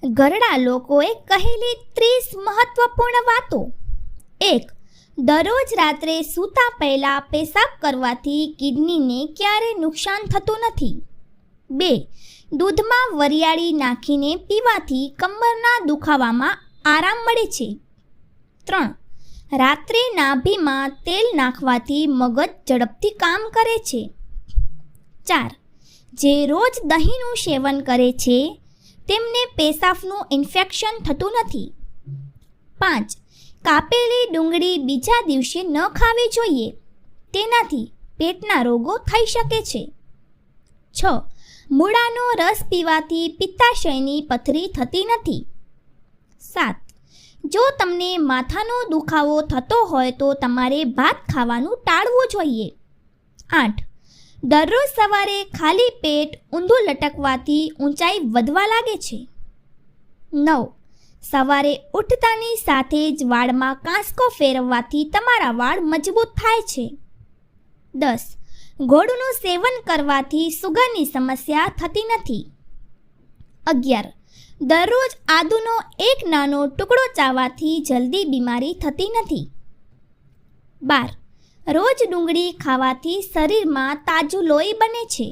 ઘરડા લોકોએ કહેલી 30 મહત્વપૂર્ણ વાતો. 1. દરરોજ રાત્રે સૂતા પહેલાં પેશાબ કરવાથી કિડનીને ક્યારેય નુકસાન થતું નથી. 2. દૂધમાં વરિયાળી નાખીને પીવાથી કમરના દુખાવામાં આરામ મળે છે. 3. રાત્રે નાભીમાં તેલ નાખવાથી મગજ ઝડપથી કામ કરે છે. 4. જે રોજ દહીંનું સેવન કરે છે તેમને પેશાબનું ઇન્ફેક્શન થતું નથી. 5. કાપેલી ડુંગળી બીજા દિવસે ન ખાવી જોઈએ, તેનાથી પેટના રોગો થઈ શકે છે. 6. મૂળાનો રસ પીવાથી પિત્તાશયની પથરી થતી નથી. 7. જો તમને માથાનો દુખાવો થતો હોય તો તમારે ભાત ખાવાનું ટાળવું જોઈએ. 8. દરરોજ સવારે ખાલી પેટ ઊંધું લટકવાથી ઊંચાઈ વધવા લાગે છે. 9. સવારે ઉઠતાની સાથે જ વાળમાં કાંસકો ફેરવવાથી તમારા વાળ મજબૂત થાય છે. 10. ગોળનું સેવન કરવાથી સુગરની સમસ્યા થતી નથી. 11. દરરોજ આદુનો એક નાનો ટુકડો ચાવવાથી જલ્દી બીમારી થતી નથી. 12. રોજ ડુંગળી ખાવાથી શરીરમાં તાજું લોહી બને છે.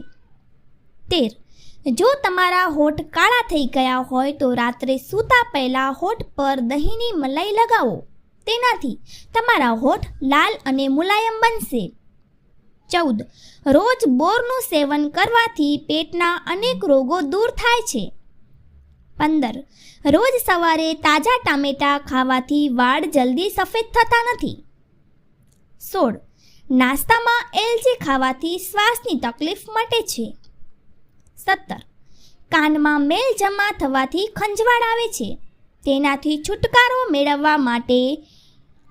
13. જો તમારા હોઠ કાળા થઈ ગયા હોય તો રાત્રે સૂતા પહેલાં હોઠ પર દહીંની મલાઈ લગાવો, તેનાથી તમારા હોઠ લાલ અને મુલાયમ બનશે. 14. રોજ બોરનું સેવન કરવાથી પેટના અનેક રોગો દૂર થાય છે. 15. રોજ સવારે તાજા ટામેટાં ખાવાથી વાળ જલ્દી સફેદ થતા નથી. 16. નાસ્તામાં એલચી ખાવાથી શ્વાસની તકલીફ મટે છે. 17. કાનમાં મેલ જમા થવાથી ખંજવાળ આવે છે, તેનાથી છુટકારો મેળવવા માટે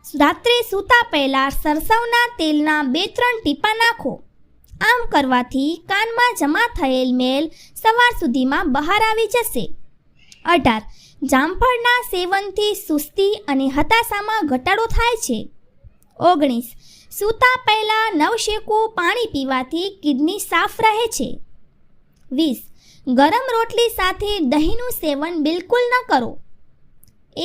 રાત્રે સૂતા પહેલાં સરસવના તેલના 2-3 ટીપાં નાખો. આમ કરવાથી કાનમાં જમા થયેલ મેલ સવાર સુધીમાં બહાર આવી જશે. 18. જામફળના સેવનથી સુસ્તી અને હતાશામાં ઘટાડો થાય છે. 19. સૂતા પહેલાં નવશેકું પાણી પીવાથી કિડની સાફ રહે છે. 20. ગરમ રોટલી સાથે દહીંનું સેવન બિલકુલ ન કરો.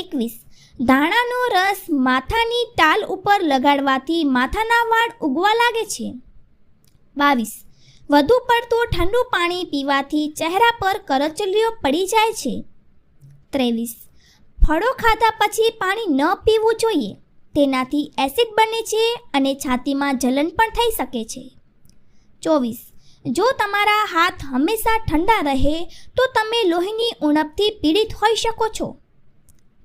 21. ધાણાનો રસ માથાની ટાલ ઉપર લગાડવાથી માથાના વાળ ઉગવા લાગે છે. 22. વધુ પડતું ઠંડુ પાણી પીવાથી ચહેરા પર કરચલીઓ પડી જાય છે. 23. ફળો ખાધા પછી પાણી ન પીવું જોઈએ, તેનાથી એસિડ બને છે અને છાતીમાં જલન પણ થઈ શકે છે. 24. જો તમારા હાથ હંમેશા ઠંડા રહે તો તમે લોહીની ઉણપથી પીડિત હોઈ શકો છો.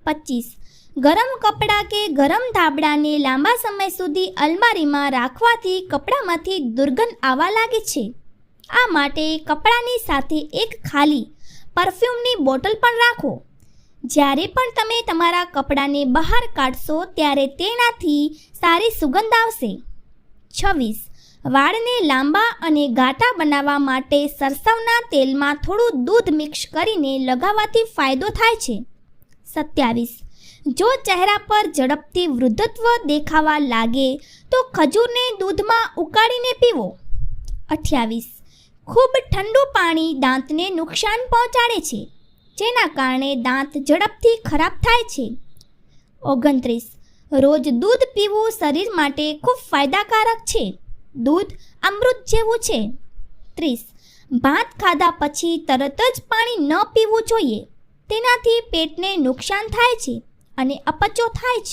25. ગરમ કપડાં કે ગરમ ધાબળાને લાંબા સમય સુધી અલમારીમાં રાખવાથી કપડામાંથી દુર્ગંધ આવવા લાગે છે. આ માટે કપડાની સાથે એક ખાલી પરફ્યુમની બોટલ પણ રાખો. જ્યારે પણ તમે તમારા કપડાને બહાર કાઢશો ત્યારે તેનાથી સારી સુગંધ આવશે. 26. વાળને લાંબા અને ઘાટા બનાવવા માટે સરસવના તેલમાં થોડું દૂધ મિક્સ કરીને લગાવવાથી ફાયદો થાય છે. 27. જો ચહેરા પર ઝડપથી વૃદ્ધત્વ દેખાવા લાગે તો ખજૂરને દૂધમાં ઉકાળીને પીવો. 28. ખૂબ ઠંડુ પાણી દાંતને નુકસાન પહોંચાડે છે, જેના કારણે દાંત ઝડપથી ખરાબ થાય છે. 29. રોજ દૂધ પીવું શરીર માટે ખૂબ ફાયદાકારક છે. દૂધ અમૃત જેવું છે. 30. ભાત ખાધા પછી તરત જ પાણી ન પીવું જોઈએ, તેનાથી પેટને નુકસાન થાય છે અને અપચો થાય છે.